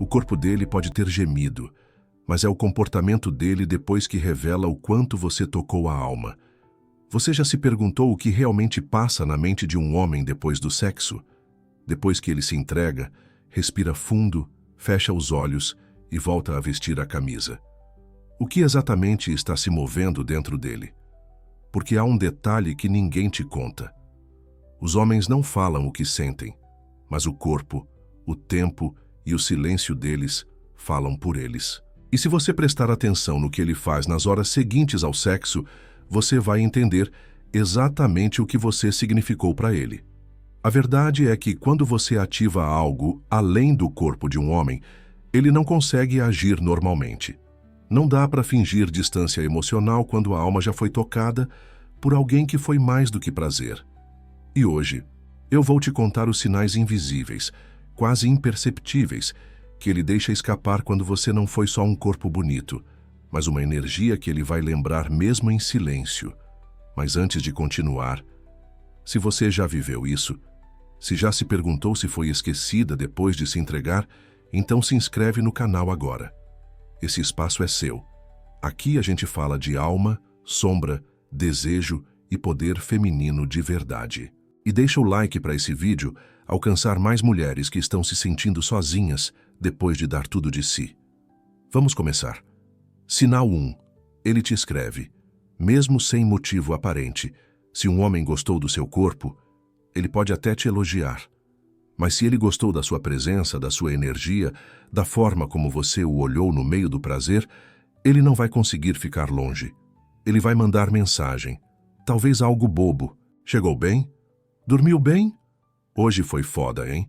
O corpo dele pode ter gemido, mas é o comportamento dele depois que revela o quanto você tocou a alma. Você já se perguntou o que realmente passa na mente de um homem depois do sexo? Depois que ele se entrega, respira fundo, fecha os olhos e volta a vestir a camisa. O que exatamente está se movendo dentro dele? Porque há um detalhe que ninguém te conta. Os homens não falam o que sentem, mas o corpo, o tempo e o silêncio deles falam por eles. E se você prestar atenção no que ele faz nas horas seguintes ao sexo, você vai entender exatamente o que você significou para ele. A verdade é que quando você ativa algo além do corpo de um homem, ele não consegue agir normalmente. Não dá para fingir distância emocional quando a alma já foi tocada por alguém que foi mais do que prazer. E hoje, eu vou te contar os sinais invisíveis, quase imperceptíveis, que ele deixa escapar quando você não foi só um corpo bonito, mas uma energia que ele vai lembrar mesmo em silêncio. Mas antes de continuar, se você já viveu isso, se já se perguntou se foi esquecida depois de se entregar, então se inscreve no canal agora. Esse espaço é seu. Aqui a gente fala de alma, sombra, desejo e poder feminino de verdade. E deixa o like para esse vídeo alcançar mais mulheres que estão se sentindo sozinhas depois de dar tudo de si. Vamos começar. Sinal 1. Ele te escreve. Mesmo sem motivo aparente, se um homem gostou do seu corpo, ele pode até te elogiar. Mas se ele gostou da sua presença, da sua energia, da forma como você o olhou no meio do prazer, ele não vai conseguir ficar longe. Ele vai mandar mensagem. Talvez algo bobo. Chegou bem? Dormiu bem? Hoje foi foda, hein?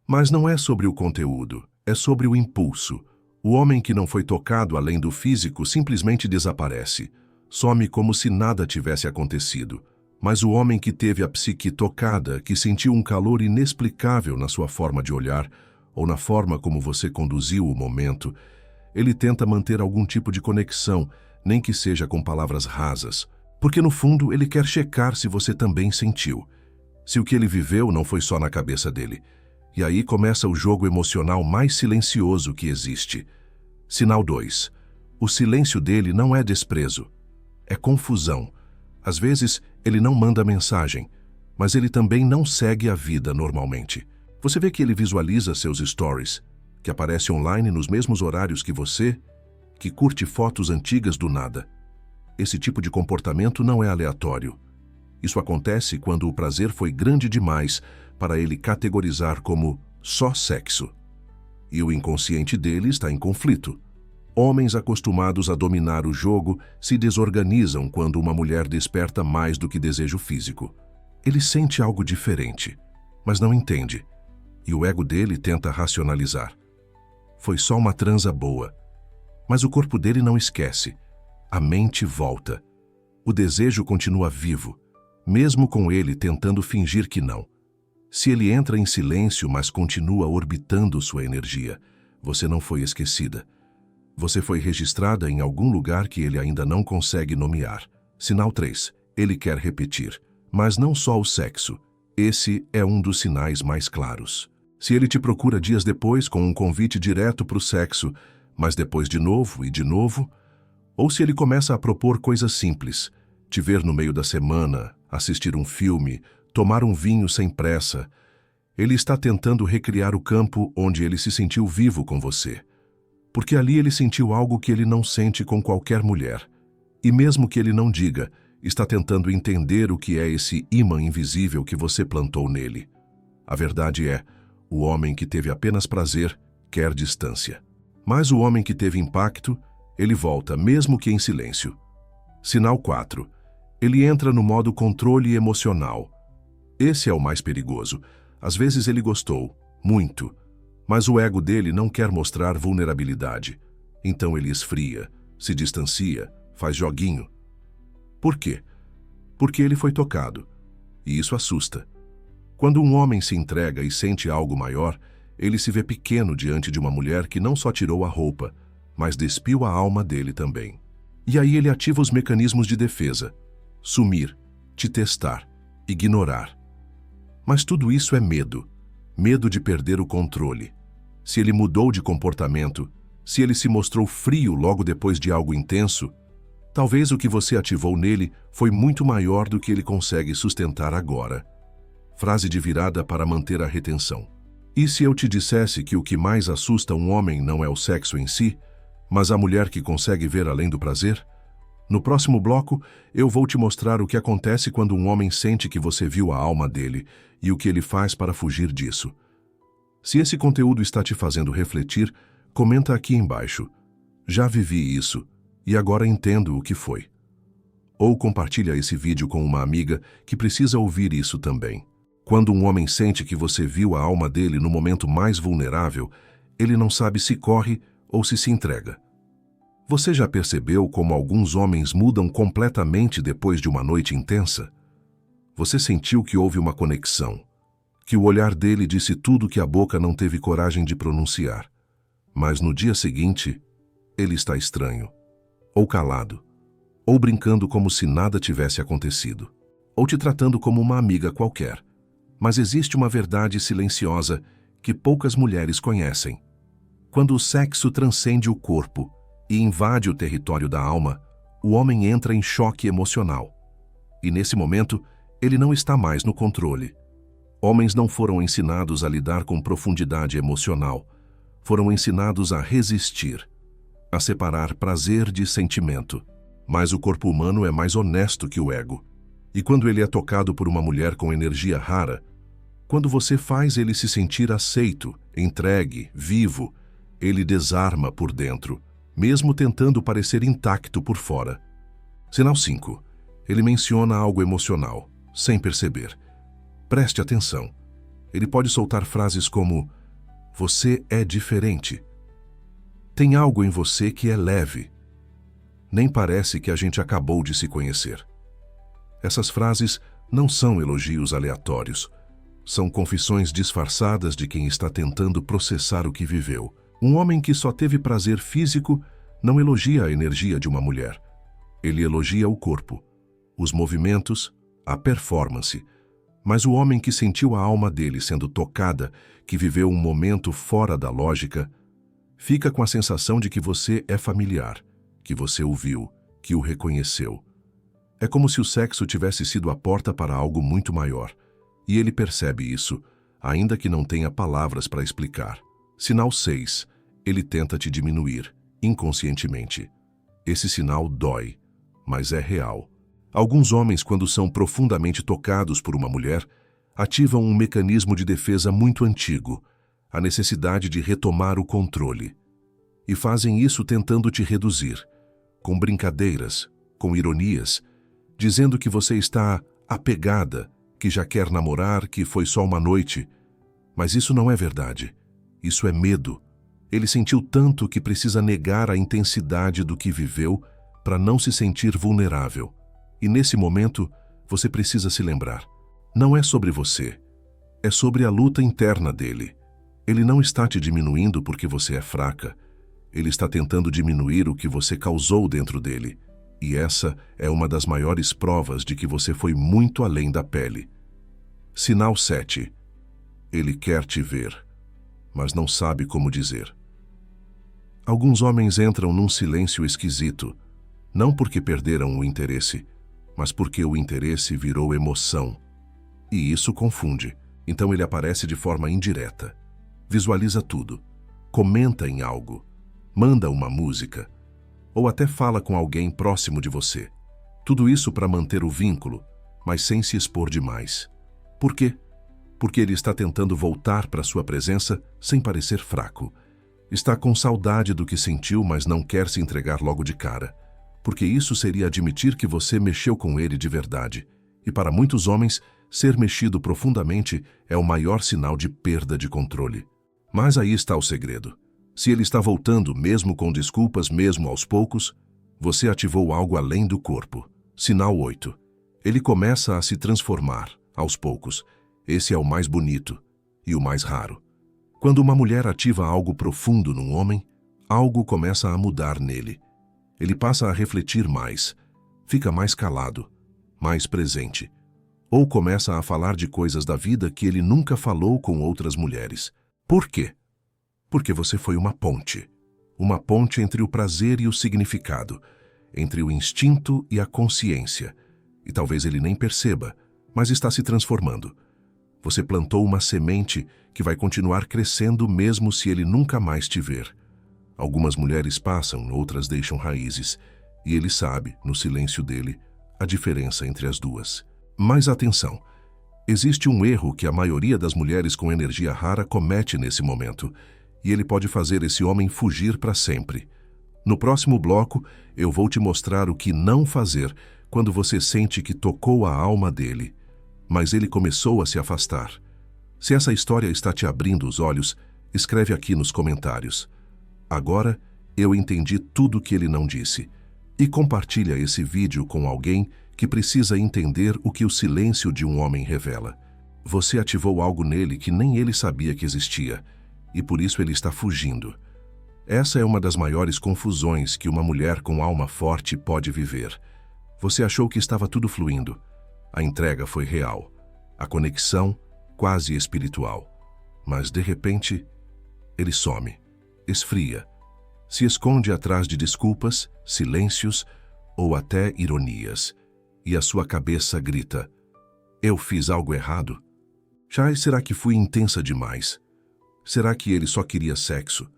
Mas não é sobre o conteúdo, é sobre o impulso. O homem que não foi tocado além do físico simplesmente desaparece. Some como se nada tivesse acontecido. Mas o homem que teve a psique tocada, que sentiu um calor inexplicável na sua forma de olhar, ou na forma como você conduziu o momento, ele tenta manter algum tipo de conexão, nem que seja com palavras rasas. Porque no fundo ele quer checar se você também sentiu. Se o que ele viveu não foi só na cabeça dele. E aí começa o jogo emocional mais silencioso que existe. Sinal 2. O silêncio dele não é desprezo. É confusão. Às vezes, ele não manda mensagem, mas ele também não segue a vida normalmente. Você vê que ele visualiza seus stories, que aparece online nos mesmos horários que você, que curte fotos antigas do nada. Esse tipo de comportamento não é aleatório. Isso acontece quando o prazer foi grande demais para ele categorizar como só sexo. E o inconsciente dele está em conflito. Homens acostumados a dominar o jogo se desorganizam quando uma mulher desperta mais do que desejo físico. Ele sente algo diferente, mas não entende. E o ego dele tenta racionalizar. Foi só uma transa boa. Mas o corpo dele não esquece. A mente volta. O desejo continua vivo, mesmo com ele tentando fingir que não. Se ele entra em silêncio, mas continua orbitando sua energia, você não foi esquecida. Você foi registrada em algum lugar que ele ainda não consegue nomear. Sinal 3. Ele quer repetir. Mas não só o sexo. Esse é um dos sinais mais claros. Se ele te procura dias depois com um convite direto para o sexo, mas depois de novo e de novo, ou se ele começa a propor coisas simples, te ver no meio da semana, assistir um filme, tomar um vinho sem pressa, ele está tentando recriar o campo onde ele se sentiu vivo com você. Porque ali ele sentiu algo que ele não sente com qualquer mulher. E mesmo que ele não diga, está tentando entender o que é esse imã invisível que você plantou nele. A verdade é, o homem que teve apenas prazer quer distância. Mas o homem que teve impacto, ele volta, mesmo que em silêncio. Sinal 4. Ele entra no modo controle emocional. Esse é o mais perigoso. Às vezes ele gostou, muito, mas o ego dele não quer mostrar vulnerabilidade. Então ele esfria, se distancia, faz joguinho. Por quê? Porque ele foi tocado. E isso assusta. Quando um homem se entrega e sente algo maior, ele se vê pequeno diante de uma mulher que não só tirou a roupa, mas despiu a alma dele também. E aí ele ativa os mecanismos de defesa. Sumir, te testar, ignorar. Mas tudo isso é medo. Medo de perder o controle. se ele mudou de comportamento, se ele se mostrou frio logo depois de algo intenso, talvez o que você ativou nele foi muito maior do que ele consegue sustentar agora. Frase de virada para manter a retenção. E se eu te dissesse que o que mais assusta um homem não é o sexo em si, mas a mulher que consegue ver além do prazer? No próximo bloco, eu vou te mostrar o que acontece quando um homem sente que você viu a alma dele e o que ele faz para fugir disso. Se esse conteúdo está te fazendo refletir, comenta aqui embaixo. Já vivi isso e agora entendo o que foi. Ou compartilha esse vídeo com uma amiga que precisa ouvir isso também. Quando um homem sente que você viu a alma dele no momento mais vulnerável, ele não sabe se corre ou se entrega. Você já percebeu como alguns homens mudam completamente depois de uma noite intensa? Você sentiu que houve uma conexão, que o olhar dele disse tudo que a boca não teve coragem de pronunciar. Mas no dia seguinte, ele está estranho, ou calado, ou brincando como se nada tivesse acontecido, ou te tratando como uma amiga qualquer. Mas existe uma verdade silenciosa que poucas mulheres conhecem. Quando o sexo transcende o corpo e invade o território da alma, o homem entra em choque emocional. E nesse momento, ele não está mais no controle. Homens não foram ensinados a lidar com profundidade emocional. Foram ensinados a resistir, a separar prazer de sentimento. Mas o corpo humano é mais honesto que o ego. E quando ele é tocado por uma mulher com energia rara, quando você faz ele se sentir aceito, entregue, vivo, ele desarma por dentro, mesmo tentando parecer intacto por fora. Sinal 5. Ele menciona algo emocional, sem perceber. Preste atenção. Ele pode soltar frases como: "Você é diferente. Tem algo em você que é leve. Nem parece que a gente acabou de se conhecer." Essas frases não são elogios aleatórios. São confissões disfarçadas de quem está tentando processar o que viveu. Um homem que só teve prazer físico não elogia a energia de uma mulher. Ele elogia o corpo, os movimentos, a performance. Mas o homem que sentiu a alma dele sendo tocada, que viveu um momento fora da lógica, fica com a sensação de que você é familiar, que você o viu, que o reconheceu. É como se o sexo tivesse sido a porta para algo muito maior. E ele percebe isso, ainda que não tenha palavras para explicar. Sinal 6. Ele tenta te diminuir, inconscientemente. Esse sinal dói, mas é real. Alguns homens, quando são profundamente tocados por uma mulher, ativam um mecanismo de defesa muito antigo, a necessidade de retomar o controle. E fazem isso tentando te reduzir, com brincadeiras, com ironias, dizendo que você está apegada, que já quer namorar, que foi só uma noite. Mas isso não é verdade. Isso é medo. Ele sentiu tanto que precisa negar a intensidade do que viveu para não se sentir vulnerável. E nesse momento, você precisa se lembrar. Não é sobre você. É sobre a luta interna dele. Ele não está te diminuindo porque você é fraca. Ele está tentando diminuir o que você causou dentro dele. E essa é uma das maiores provas de que você foi muito além da pele. Sinal 7. Ele quer te ver, mas não sabe como dizer. Alguns homens entram num silêncio esquisito, não porque perderam o interesse, mas porque o interesse virou emoção. E isso confunde. Então ele aparece de forma indireta. Visualiza tudo. Comenta em algo. Manda uma música. Ou até fala com alguém próximo de você. Tudo isso para manter o vínculo, mas sem se expor demais. Por quê? Porque ele está tentando voltar para sua presença sem parecer fraco. Está com saudade do que sentiu, mas não quer se entregar logo de cara. Porque isso seria admitir que você mexeu com ele de verdade. E para muitos homens, ser mexido profundamente é o maior sinal de perda de controle. Mas aí está o segredo. Se ele está voltando, mesmo com desculpas, mesmo aos poucos, você ativou algo além do corpo. Sinal 8. Ele começa a se transformar, aos poucos. Esse é o mais bonito e o mais raro. Quando uma mulher ativa algo profundo num homem, algo começa a mudar nele. Ele passa a refletir mais, fica mais calado, mais presente, ou começa a falar de coisas da vida que ele nunca falou com outras mulheres. Por quê? Porque você foi uma ponte. Uma ponte entre o prazer e o significado, entre o instinto e a consciência. E talvez ele nem perceba, mas está se transformando. Você plantou uma semente que vai continuar crescendo mesmo se ele nunca mais te ver. Algumas mulheres passam, outras deixam raízes, e ele sabe, no silêncio dele, a diferença entre as duas. Mas atenção, existe um erro que a maioria das mulheres com energia rara comete nesse momento, e ele pode fazer esse homem fugir para sempre. No próximo bloco, eu vou te mostrar o que não fazer quando você sente que tocou a alma dele, mas ele começou a se afastar. Se essa história está te abrindo os olhos, escreve aqui nos comentários. Agora, eu entendi tudo que ele não disse. E compartilha esse vídeo com alguém que precisa entender o que o silêncio de um homem revela. Você ativou algo nele que nem ele sabia que existia, e por isso ele está fugindo. Essa é uma das maiores confusões que uma mulher com alma forte pode viver. Você achou que estava tudo fluindo. A entrega foi real. A conexão, quase espiritual. Mas, de repente, ele some, esfria, se esconde atrás de desculpas, silêncios ou até ironias. E a sua cabeça grita: eu fiz algo errado? Chay, será que fui intensa demais? Será que ele só queria sexo?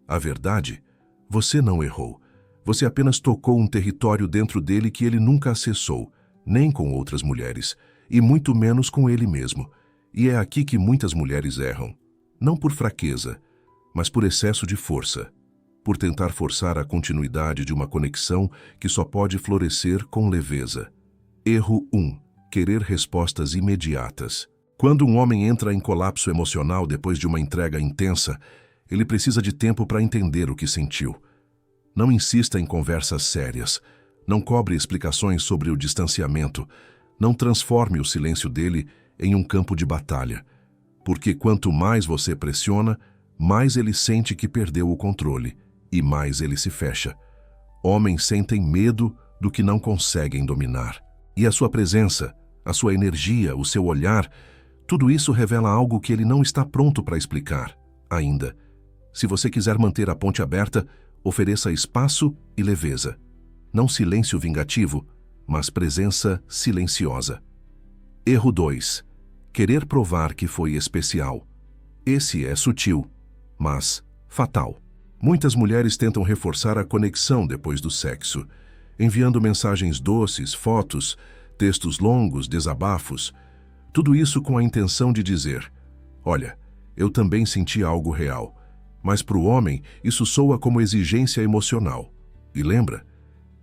A verdade, você não errou. Você apenas tocou um território dentro dele que ele nunca acessou, nem com outras mulheres, e muito menos com ele mesmo. E é aqui que muitas mulheres erram. Não por fraqueza, mas por excesso de força. Por tentar forçar a continuidade de uma conexão que só pode florescer com leveza. Erro 1. Querer respostas imediatas. Quando um homem entra em colapso emocional depois de uma entrega intensa, ele precisa de tempo para entender o que sentiu. Não insista em conversas sérias. Não cobre explicações sobre o distanciamento. Não transforme o silêncio dele em um campo de batalha. Porque quanto mais você pressiona, mais ele sente que perdeu o controle e mais ele se fecha. Homens sentem medo do que não conseguem dominar. E a sua presença, a sua energia, o seu olhar, tudo isso revela algo que ele não está pronto para explicar ainda. Se você quiser manter a ponte aberta, ofereça espaço e leveza. Não silêncio vingativo, mas presença silenciosa. Erro 2. Querer provar que foi especial. Esse é sutil, mas fatal. Muitas mulheres tentam reforçar a conexão depois do sexo, enviando mensagens doces, fotos, textos longos, desabafos. Tudo isso com a intenção de dizer: olha, eu também senti algo real. Mas para o homem, isso soa como exigência emocional. E lembra?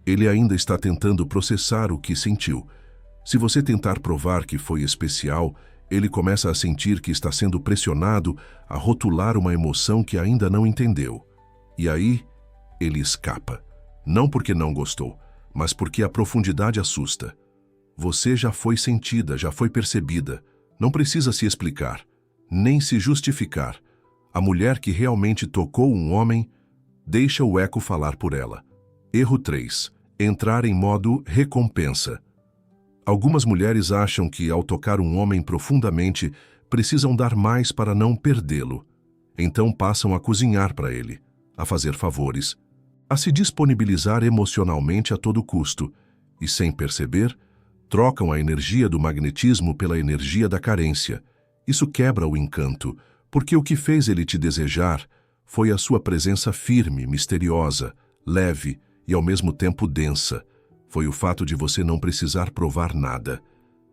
Ele ainda está tentando processar o que sentiu. Se você tentar provar que foi especial, ele começa a sentir que está sendo pressionado a rotular uma emoção que ainda não entendeu. E aí, ele escapa. Não porque não gostou, mas porque a profundidade assusta. Você já foi sentida, já foi percebida. Não precisa se explicar, nem se justificar. A mulher que realmente tocou um homem, deixa o eco falar por ela. Erro 3. Entrar em modo recompensa. Algumas mulheres acham que, ao tocar um homem profundamente, precisam dar mais para não perdê-lo. Então passam a cozinhar para ele, a fazer favores, a se disponibilizar emocionalmente a todo custo, e, sem perceber, trocam a energia do magnetismo pela energia da carência. Isso quebra o encanto, porque o que fez ele te desejar foi a sua presença firme, misteriosa, leve e ao mesmo tempo densa. Foi o fato de você não precisar provar nada.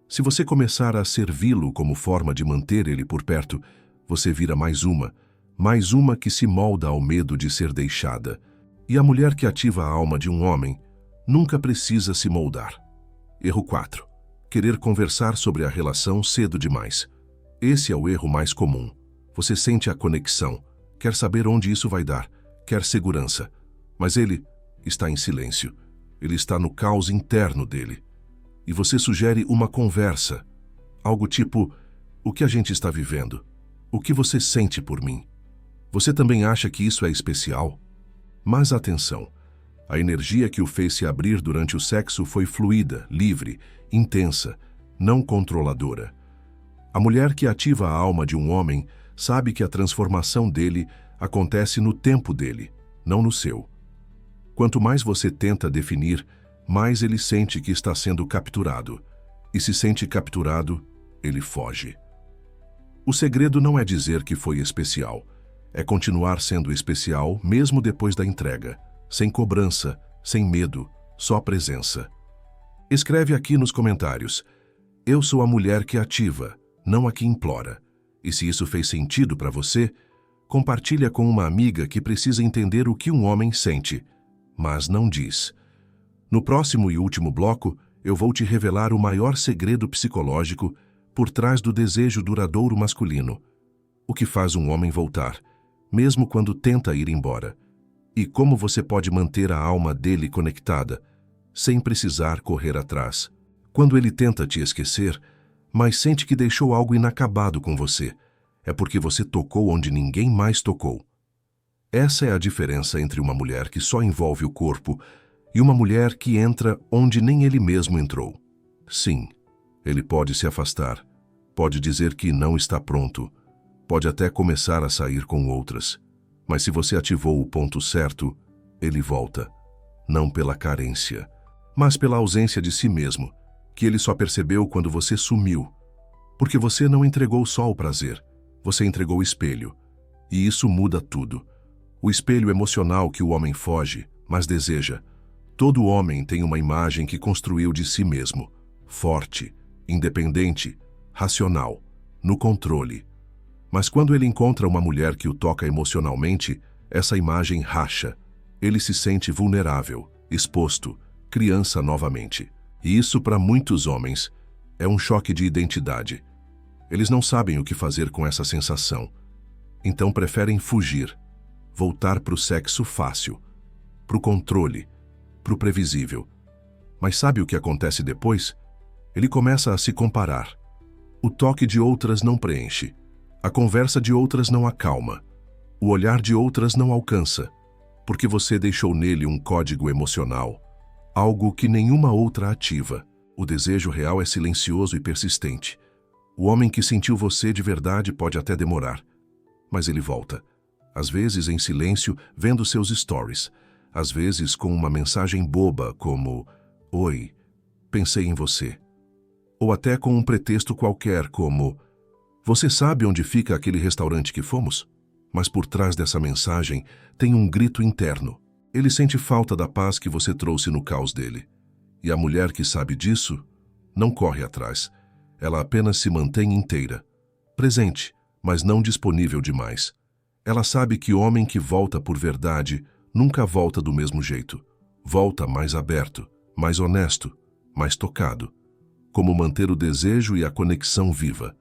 Se você começar a servi-lo como forma de manter ele por perto, você vira mais uma que se molda ao medo de ser deixada. E a mulher que ativa a alma de um homem nunca precisa se moldar. Erro 4. Querer conversar sobre a relação cedo demais. Esse é o erro mais comum. Você sente a conexão, quer saber onde isso vai dar, quer segurança. Mas ele está em silêncio. Ele está no caos interno dele. E você sugere uma conversa. Algo tipo: o que a gente está vivendo? O que você sente por mim? Você também acha que isso é especial? Mas atenção. A energia que o fez se abrir durante o sexo foi fluida, livre, intensa, não controladora. A mulher que ativa a alma de um homem sabe que a transformação dele acontece no tempo dele, não no seu. Quanto mais você tenta definir, mais ele sente que está sendo capturado. E se sente capturado, ele foge. O segredo não é dizer que foi especial. É continuar sendo especial mesmo depois da entrega. Sem cobrança, sem medo, só presença. Escreve aqui nos comentários: eu sou a mulher que ativa, não a que implora. E se isso fez sentido para você, compartilha com uma amiga que precisa entender o que um homem sente, mas não diz. No próximo e último bloco, eu vou te revelar o maior segredo psicológico por trás do desejo duradouro masculino. O que faz um homem voltar, mesmo quando tenta ir embora. E como você pode manter a alma dele conectada, sem precisar correr atrás. Quando ele tenta te esquecer, mas sente que deixou algo inacabado com você, é porque você tocou onde ninguém mais tocou. Essa é a diferença entre uma mulher que só envolve o corpo e uma mulher que entra onde nem ele mesmo entrou. Sim, ele pode se afastar, pode dizer que não está pronto, pode até começar a sair com outras, mas se você ativou o ponto certo, ele volta, não pela carência, mas pela ausência de si mesmo, que ele só percebeu quando você sumiu, porque você não entregou só o prazer, você entregou o espelho, e isso muda tudo. O espelho emocional que o homem foge, mas deseja. Todo homem tem uma imagem que construiu de si mesmo, forte, independente, racional, no controle. Mas quando ele encontra uma mulher que o toca emocionalmente, essa imagem racha. Ele se sente vulnerável, exposto, criança novamente. E isso, para muitos homens, é um choque de identidade. Eles não sabem o que fazer com essa sensação. Então preferem fugir, voltar para o sexo fácil, para o controle, para o previsível. Mas sabe o que acontece depois? Ele começa a se comparar. O toque de outras não preenche. A conversa de outras não acalma. O olhar de outras não alcança, porque você deixou nele um código emocional, algo que nenhuma outra ativa. O desejo real é silencioso e persistente. O homem que sentiu você de verdade pode até demorar, mas ele volta. Às vezes em silêncio, vendo seus stories. Às vezes com uma mensagem boba como "Oi, pensei em você". Ou até com um pretexto qualquer como "Você sabe onde fica aquele restaurante que fomos?". Mas por trás dessa mensagem tem um grito interno. Ele sente falta da paz que você trouxe no caos dele. E a mulher que sabe disso não corre atrás. Ela apenas se mantém inteira, presente, mas não disponível demais. Ela sabe que homem que volta por verdade nunca volta do mesmo jeito. Volta mais aberto, mais honesto, mais tocado. Como manter o desejo e a conexão viva.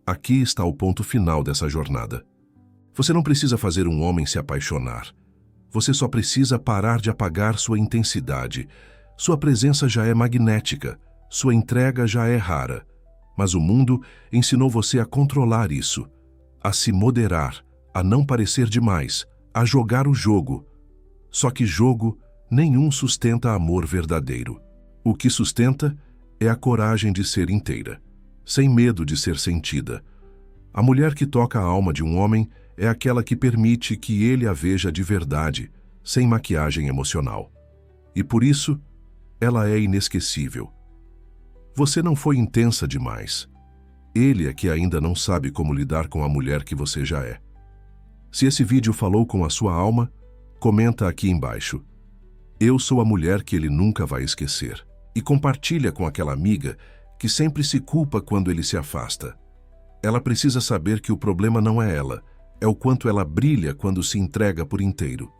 Aqui está o ponto final dessa jornada. Você não precisa fazer um homem se apaixonar. Você só precisa parar de apagar sua intensidade. Sua presença já é magnética, sua entrega já é rara. Mas o mundo ensinou você a controlar isso, a se moderar, a não parecer demais, a jogar o jogo. Só que jogo nenhum sustenta amor verdadeiro. O que sustenta é a coragem de ser inteira, sem medo de ser sentida. A mulher que toca a alma de um homem é aquela que permite que ele a veja de verdade, sem maquiagem emocional. E por isso, ela é inesquecível. Você não foi intensa demais. Ele é que ainda não sabe como lidar com a mulher que você já é. Se esse vídeo falou com a sua alma, comenta aqui embaixo. Eu sou a mulher que ele nunca vai esquecer. E compartilha com aquela amiga que sempre se culpa quando ele se afasta. Ela precisa saber que o problema não é ela, é o quanto ela brilha quando se entrega por inteiro.